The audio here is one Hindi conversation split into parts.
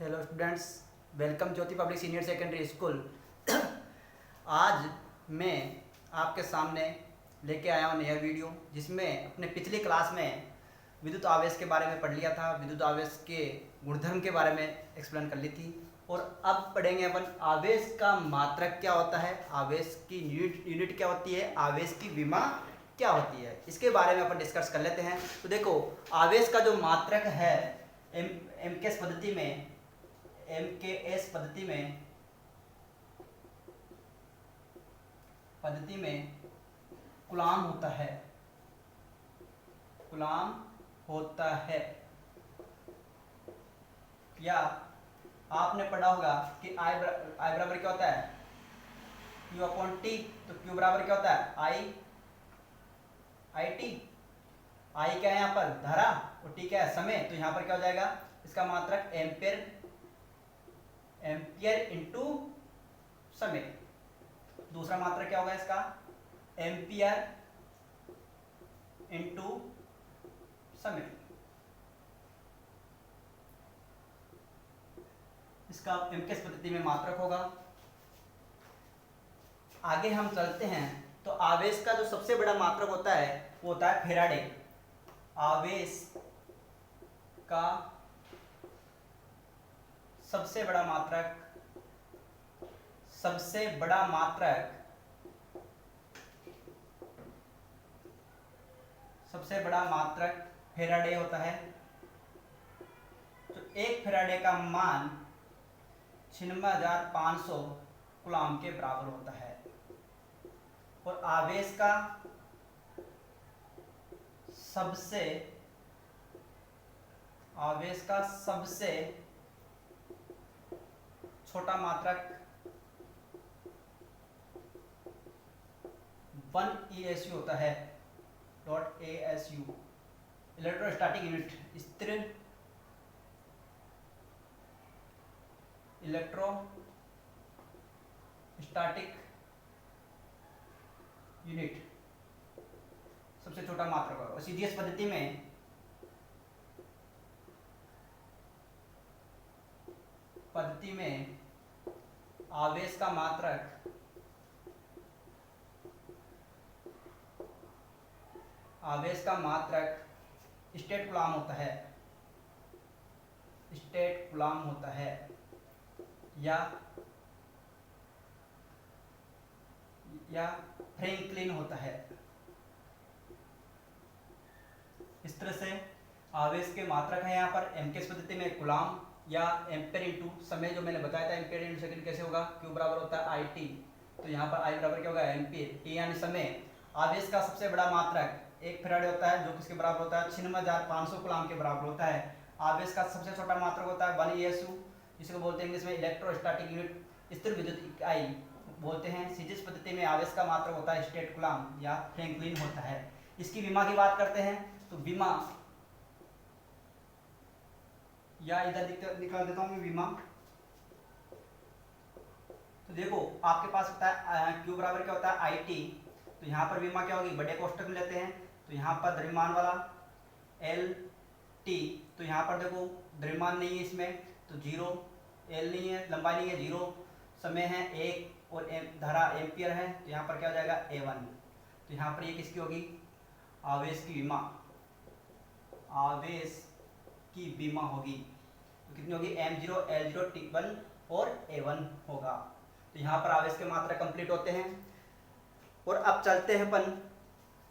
हेलो स्टूडेंट्स, वेलकम ज्योति पब्लिक सीनियर सेकेंडरी स्कूल। आज मैं आपके सामने लेके आया हूँ नया वीडियो, जिसमें अपने पिछली क्लास में विद्युत आवेश के बारे में पढ़ लिया था, विद्युत आवेश के गुणधर्म के बारे में एक्सप्लेन कर ली थी। और अब पढ़ेंगे अपन आवेश का मात्रक क्या होता है, आवेश की यूनिट क्या होती है, आवेश की विमा क्या होती है, इसके बारे में अपन डिस्कस कर लेते हैं। तो देखो, आवेश का जो मात्रक है एमकेएस पद्धति में कूलाम होता है। या आपने पढ़ा होगा कि आई बराबर क्या होता है, Q अपॉन टी। तो Q बराबर क्या होता है, आई टी। आई क्या है यहाँ पर, धारा, और टी क्या है, समय। तो यहाँ पर क्या हो जाएगा, इसका मात्रक एम्पियर इंटू समय। दूसरा मात्रक क्या होगा इसका, एम्पियर इंटू समय। इसका एमकेएस पद्धति में मात्रक होगा। आगे हम चलते हैं तो आवेश का जो सबसे बड़ा मात्रक होता है वो होता है फैराडे। आवेश का सबसे बड़ा मात्रक फैराडे होता है। तो एक फैराडे का मान 96,500 कूलाम के बराबर होता है। और आवेश का सबसे छोटा मात्रक 1 ESU होता है, .ASU, इलेक्ट्रोस्टैटिक यूनिट, स्थिर इलेक्ट्रोस्टैटिक यूनिट सबसे छोटा मात्रक होगा। और सीडीएस पद्धति में आवेश का मात्रक स्टेट कूलाम होता है या फ्रैंकलिन होता है। इस तरह से आवेश के मात्रक है यहाँ पर एमकेएस पद्धति में कूलाम या एम्पेयर इंटू समय, जो मैंने बताया था एम्पेयर इंटू सेकंड कैसे होगा, Q बराबर होता है आई टी। तो यहाँ पर I बराबर क्या होगा, एम्पियर, टी यानी समय। आवेश का सबसे बड़ा मात्रक एक फैराडे होता है, जो किसके बराबर होता है, 96,500 कूलाम के बराबर होता है। आवेश का सबसे छोटा मात्रक होता है 1 ESU, जिसको बोलते हैं इंग्लिश में इलेक्ट्रोस्टैटिक यूनिट, स्थिर विद्युत इकाई बोलते हैं। सीजीएस पद्धति में आवेश का मात्रक होता है स्टेट कूलाम या फ्रैंकलिन होता है। इसकी विमा की बात करते हैं तो विमा, या इधर निकाल देता हूँ मैं विमा। तो देखो आपके पास होता है Q बराबर क्या होता है, आई टी। तो यहाँ पर विमा क्या होगी, बड़े कोष्टक में लेते हैं। तो यहाँ पर द्रव्यमान वाला एल टी। तो यहाँ पर देखो द्रव्यमान नहीं है इसमें, तो जीरो, एल नहीं है, लंबाई नहीं है, जीरो, समय है 1, और धारा एम्पियर है। तो यहाँ पर क्या हो जाएगा, A1। तो यहाँ पर ये किसकी होगी, आवेश की विमा होगी। तो कितनी होगी, M0, L0, T1 और A1 होगा। तो यहाँ पर आवेश के मात्रा कंप्लीट होते हैं। और अब चलते हैं अपन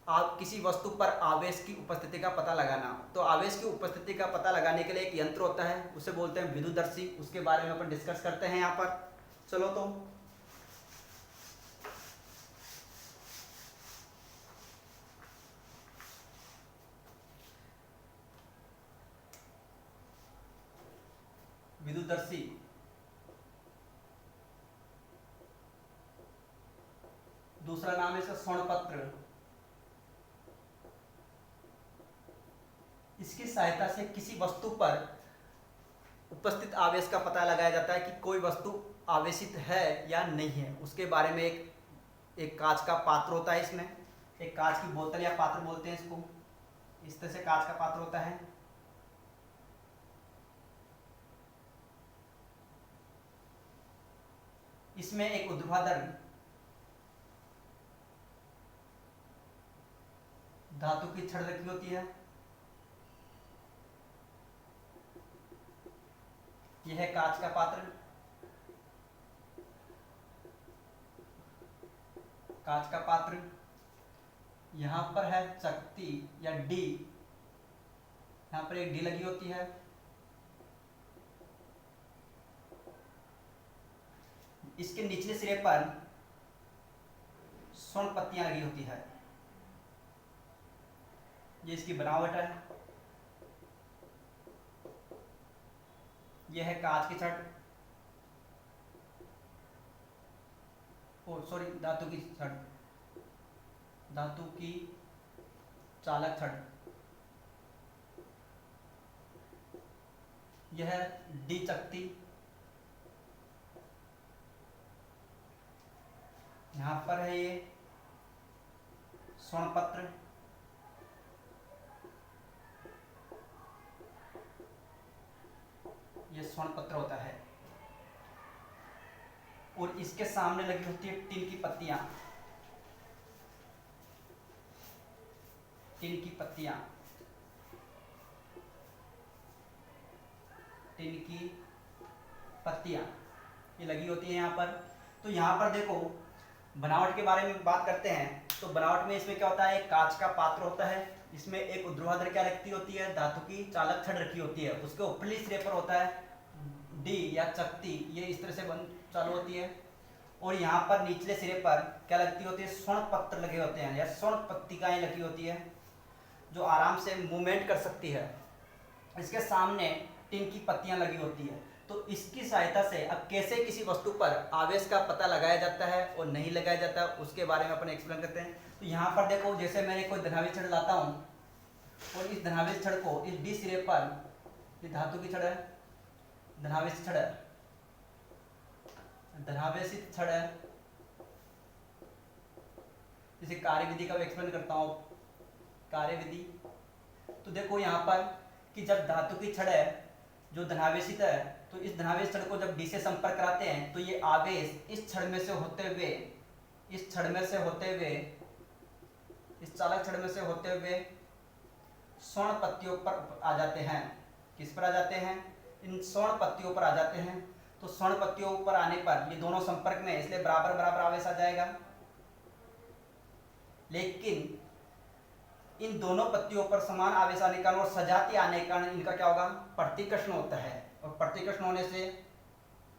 आप किसी वस्तु पर आवेश की उपस्थिति का पता लगाना। तो आवेश की उपस्थिति का पता लगाने के लिए एक यंत्र होता है, उसे बोलते हैं विद्युतदर्शी। उसके बारे में अपन डिस्कस करते हैं यहाँ पर। चलो तो विद्युतदर्शी दूसरा नाम है इसका स्वर्णपत्र। इसकी सहायता से किसी वस्तु पर उपस्थित आवेश का पता लगाया जाता है कि कोई वस्तु आवेशित है या नहीं है। उसके बारे में एक कांच का पात्र होता है, इसमें एक कांच की बोतल या पात्र बोलते हैं इसको। इस तरह से कांच का पात्र होता है। इसमें एक ऊर्ध्वाधर धातु की छड़ रखी होती है। यह है कांच का पात्र, कांच का पात्र। यहां पर है चकती या डी, यहां पर एक डी लगी होती है। इसके निचले सिरे पर स्वर्ण पत्तियां लगी होती है। ये इसकी बनावट है। यह है कांच की छड़, ओ सॉरी धातु की छड़, धातु की चालक छड़। यह है डी चकती। यहां पर है ये स्वर्ण पत्र। ये स्वर्ण पत्र होता है। और इसके सामने लगी होती है टिन की पत्तियां, टिन की पत्तियां, टिन की पत्तियां ये लगी होती है यहाँ पर। तो यहाँ पर देखो बनावट के बारे में बात करते हैं तो बनावट में इसमें क्या होता है, एक कांच का पात्र होता है, इसमें एक ऊर्ध्वाधर क्या रखती होती है, धातु की चालक छड़ रखी होती है। उसके ऊपरी सिरे पर होता है डी या चकती, ये इस तरह से बन चालू होती है। और यहाँ पर निचले सिरे पर क्या लगती होती है, स्वर्ण पत्र लगे होते हैं या स्वर्ण पत्तिकाएं लगी होती है जो आराम से मूवमेंट कर सकती है। इसके सामने टिन की पत्तियां लगी होती है। तो इसकी सहायता से अब कैसे किसी वस्तु पर आवेश का पता लगाया जाता है और नहीं लगाया जाता है उसके बारे में अपन एक्सप्लेन करते हैं। तो यहाँ पर देखो जैसे मैंने कोई धनावेश छड़ लाता हूँ और इस धनावेश छड़ को इस डी सिरे पर, ये धातु की छड़ है, धनावेश छड़ है, धनावेशित छड़ है। जैसे कार्यविधि का एक्सप्लेन करता हूँ, कार्यविधि। तो देखो यहाँ पर कि जब धातु की छड़ है जो धनावेशित है, तो इस धनावेश छड़ को जब डी से संपर्क कराते हैं तो ये आवेश इस छड़ में से होते हुए, इस छड़ में से होते हुए, इस चालक छड़ में से होते हुए स्वर्ण पत्तियों पर आ जाते हैं। किस पर आ जाते हैं, इन स्वर्ण पत्तियों पर आ जाते हैं। तो स्वर्ण पत्तियों पर आने पर ये दोनों संपर्क में, इसलिए बराबर बराबर आवेश आ जाएगा। लेकिन इन दोनों पत्तियों पर समान आवेश आने के कारण और सजाती आने के कारण इनका क्या होगा, प्रतिकर्षण होता है। और प्रतिकर्षण होने से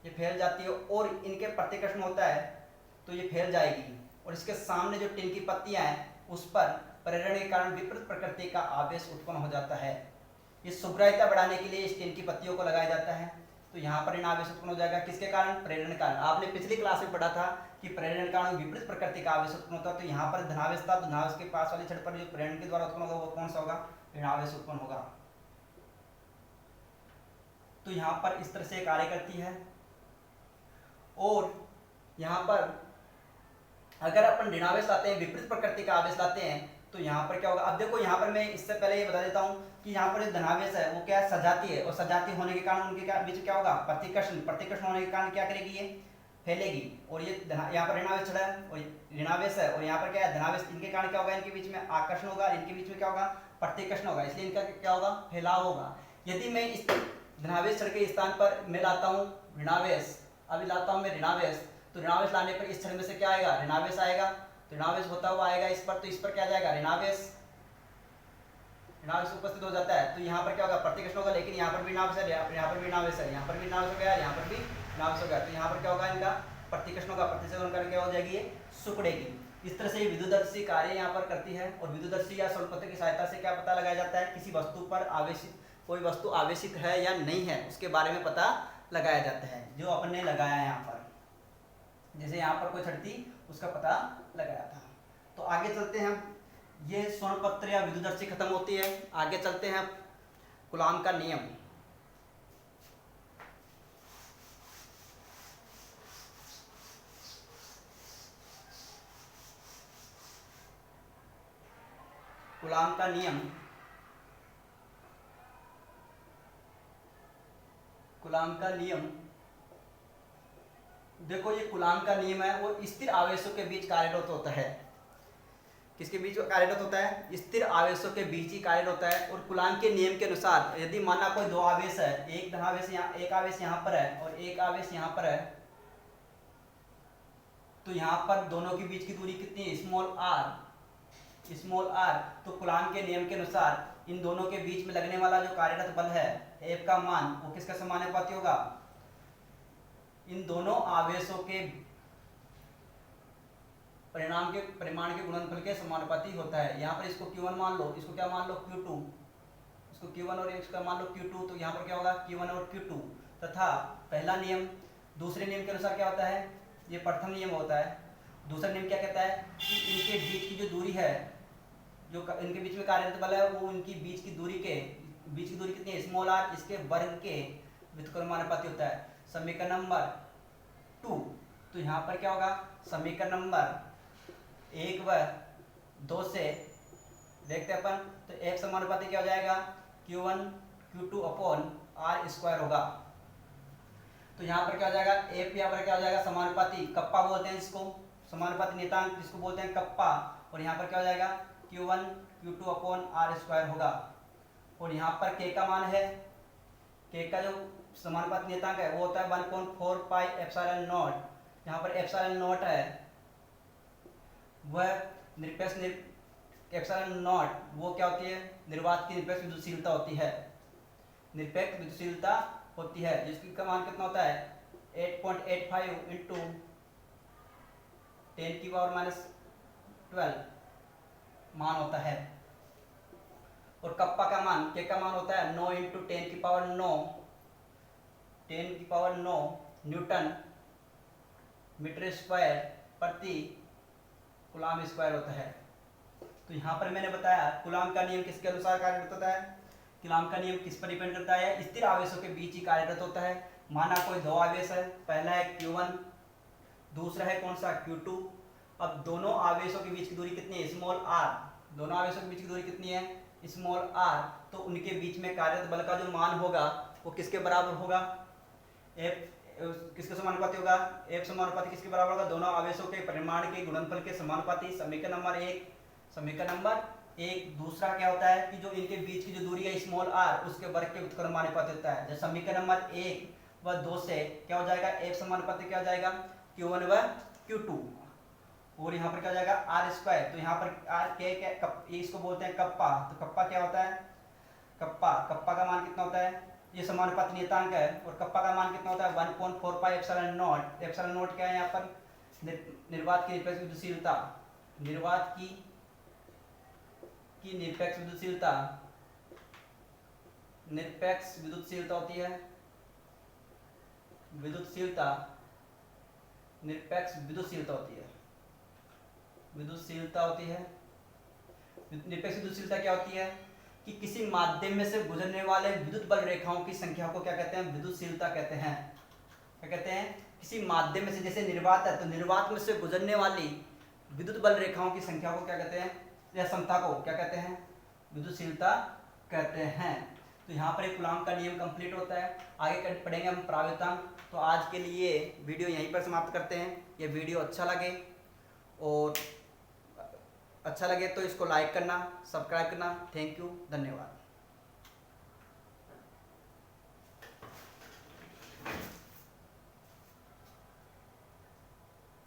ये फैल जाती है और इनके प्रतिकर्षण होता है तो ये फैल जाएगी। और इसके सामने जो टिन की पत्तियां हैं उस पर प्रेरण के कारण विपरीत प्रकृति का आवेश उत्पन्न हो जाता है। इस शुभ्रता बढ़ाने के लिए इस टिन की पत्तियों को लगाया जाता है। तो यहाँ पर इन आवेश उत्पन्न हो जाएगा, किसके कारण, प्रेरण कारण। आपने पिछली क्लास में पढ़ा था कि प्रेरण कारण विपरीत प्रकृति का आवेश उत्पन्न होता है। तो यहाँ पर धनावेश था, धनावेश के पास वाली छड़ पर जो प्रेरण के द्वारा उत्पन्न होगा वो कौन सा होगा, ऋणावेश उत्पन्न होगा। तो यहाँ पर इस तरह से कार्य करती है। और यहाँ पर अगर अपन ऋणावेश लाते हैं, विपरीत प्रकृति का आवेश लाते हैं तो यहाँ पर क्या होगा। अब देखो यहाँ पर मैं इससे पहले ये बता देता हूँ कि यहाँ पर जो धनावेश है वो क्या सजाती है, और सजाती होने के कारण उनके बीच क्या होगा, प्रतिकर्षण। प्रतिकर्षण होने के कारण क्या करेगी, ये फैलेगी। और ये यहाँ पर ऋणावेश छड़ा है और ऋणावेश है, और यहाँ पर क्या है धनावेश, इनके कारण क्या होगा, इनके बीच में आकर्षण होगा, इनके बीच में क्या होगा, प्रतिकर्षण होगा, इसलिए इनका क्या होगा, फैलाव होगा। यदि मैं इस धनावेश छड़ के स्थान पर मैं लाता हूँ ऋणावेश, अभी लाता हूँ मैं ऋणावेश, तो ऋणावेश लाने पर इस छड़ में से क्या आएगा, ऋणावेश आएगा। तो ऋणावेश होता हुआ आएगा इस पर, तो इस पर क्या जाएगा, ऋणावेश, ऋणावेश उपस्थित हो जाता है। तो यहाँ पर क्या होगा, प्रतिकर्षण होगा, लेकिन यहाँ पर भी ऋणावेश है, यहाँ पर भी ऋणावेश है, यहाँ पर भी ऋणावेश हो गया, यहाँ पर भी ऋणावेश हो गया। तो यहाँ पर क्या होगा, इनका प्रतिकर्षण होगा, प्रतिकर्षण करके क्या हो जाएगी, ये सिकुड़ेगी। इस तरह से विद्युतदर्शी कार्य यहाँ पर करती है। और विद्युतदर्शी या स्वल्पत्र की सहायता से क्या पता लगाया जाता है, किसी वस्तु पर आवेशित, कोई वस्तु आवेशित है या नहीं है उसके बारे में पता लगाया जाता है, जो अपन ने लगाया है यहाँ पर। जैसे यहाँ पर कोई छड़ थी उसका पता लगाया था। तो आगे चलते हैं, ये स्वर्ण पत्र या विद्युतदर्शी खत्म होती है। आगे चलते हैं कूलाम का नियम। कूलाम का नियम, कूलाम का नियम देखो ये कूलाम का नियम है, वो स्थिर आवेशों के बीच कार्यरत होता है। किसके बीच कार्यरत होता है? स्थिर आवेशों के बीच ही कार्यरत होता है। और कूलाम के नियम के अनुसार यदि माना कोई दो आवेश है, एक आवेश यहाँ पर है और एक आवेश यहाँ पर है, तो यहाँ पर दोनों के बीच की दूरी कितनी है? Small r. तो कूलाम के नियम के अनुसार इन दोनों के बीच में लगने वाला जो कार्यरत बल है F का मान वो किसका समानुपाती होगा? इन दोनों आवेशों के परिमाण के गुणनफल के समानुपाती होता है। यहाँ पर इसको Q1 मान लो, इसको क्या मान लो? Q2। इसको Q1 और इसका मान लो Q2, तो यहाँ पर क्या होगा? Q1 और Q2। तथा पहला नियम दूसरे नियम के अनुसार क्या होता है? ये प्रथम नियम होता है। दूसरा नियम क्या कहता है कि इनके बीच की जो दूरी है, जो इनके बीच में कार्यरत बल है, वो इनकी बीच की दूरी कितनी है? स्मॉल आर, इसके वर्ग के व्युत्क्रमानुपाती होता है। समीकरण नंबर 2। तो यहाँ पर क्या होगा? समीकरण नंबर 1 व 2 से देखते हैं अपन, तो F समानुपाती क्या हो जाएगा? Q1 Q2 upon R square होगा। तो यहाँ पर क्या हो जाएगा? F यहाँ पर क्या हो जाएगा? समानुपाती, कप्पा बोलते हैं इसको, समानुपाती नियतांक जिसको बोलते हैं कप्पा। और यहाँ पर क्या हो जाएगा? Q1 Q2 upon R square होगा। और यहाँ पर K का मान है, K का जो समानुपाती नियतांक है वो होता है 1/4 पाई एप्सिलॉन नॉट। यहाँ पर एप्सिलॉन नॉट है वह निरपेक्ष एप्सिलॉन नॉट वो क्या होती है? निर्वात की निरपेक्ष विद्युतशीलता होती है, निरपेक्ष विद्युतशीलता होती है, जिसका मान कितना होता है? 8.85 इंटू 10⁻12 मान होता है। और कप्पा का मान, के का मान होता है 9 इंटू 10⁻9 न्यूटन मीटर स्क्वायर प्रति कूलाम स्क्वायर होता है। तो यहाँ पर मैंने बताया कूलाम का नियम किसके अनुसार कार्यरत होता है? कूलाम का नियम किस पर डिपेंड करता है? स्थिर आवेशों के बीच ही कार्यरत होता है। माना कोई दो आवेश है, पहला है Q1, दूसरा है कौन सा? Q2। अब दोनों आवेशों के बीच की दूरी कितनी है? Small r. दोनों आवेशों के बीच की दूरी कितनी है? Small r. तो उनके बीच में कार्यरत बल का जो मान होगा वो किसके बराबर होगा? F किसके समानुपाती होगा? F समानुपाती किसके बराबर होगा? दोनों आवेशों के परिमाण के गुणनफल के समानुपाती। समीकरण नंबर 1। समीकरण नंबर 1। दूसरा क्या होता है कि जो इनके बीच की जो दूरी है स्मॉल आर, उसके वर्ग के व्युत्क्रमानुपाती होता है। जब समीकरण नंबर 1 व 2 से क्या हो जाएगा? F समानुपाती क्या हो जाएगा? Q1 व Q2। और यहाँ पर क्या हो जाएगा? R square. तो यहाँ पर R के इसको बोलते हैं कप्पा। तो कप्पा क्या होता है? कप्पा का मान कितना होता है? ये समानुपाती नियतांक है। और कप्पा का मान कितना होता है? 1/4 pi epsilon not. Epsilon not क्या है? यहाँ पर निर्वात की निरपेक्ष विद्युतशीलता, निर्वात की निरपेक्ष विद्युतशीलता, निरपेक्ष विद्युतशीलता होती है, निरपेक्ष विद्युतशीलता होती है, निरपेक्ष विद्युतशीलता क्या होती है कि किसी माध्यम में से गुजरने वाले विद्युत बल रेखाओं की संख्या को क्या कहते हैं? विद्युतशीलता कहते हैं। क्या कहते हैं? किसी माध्यम में से, जैसे निर्वात है, तो निर्वात में से गुजरने वाली विद्युत बल रेखाओं की संख्या को क्या कहते हैं? या क्षमता को क्या कहते हैं? विद्युतशीलता कहते हैं। तो यहाँ पर एक कूलाम का नियम कंप्लीट होता है। आगे पढ़ेंगे हम प्राव्यतांक। तो आज के लिए वीडियो यहीं पर समाप्त करते हैं। ये वीडियो अच्छा लगे तो इसको लाइक करना, सब्सक्राइब करना। थैंक यू, धन्यवाद।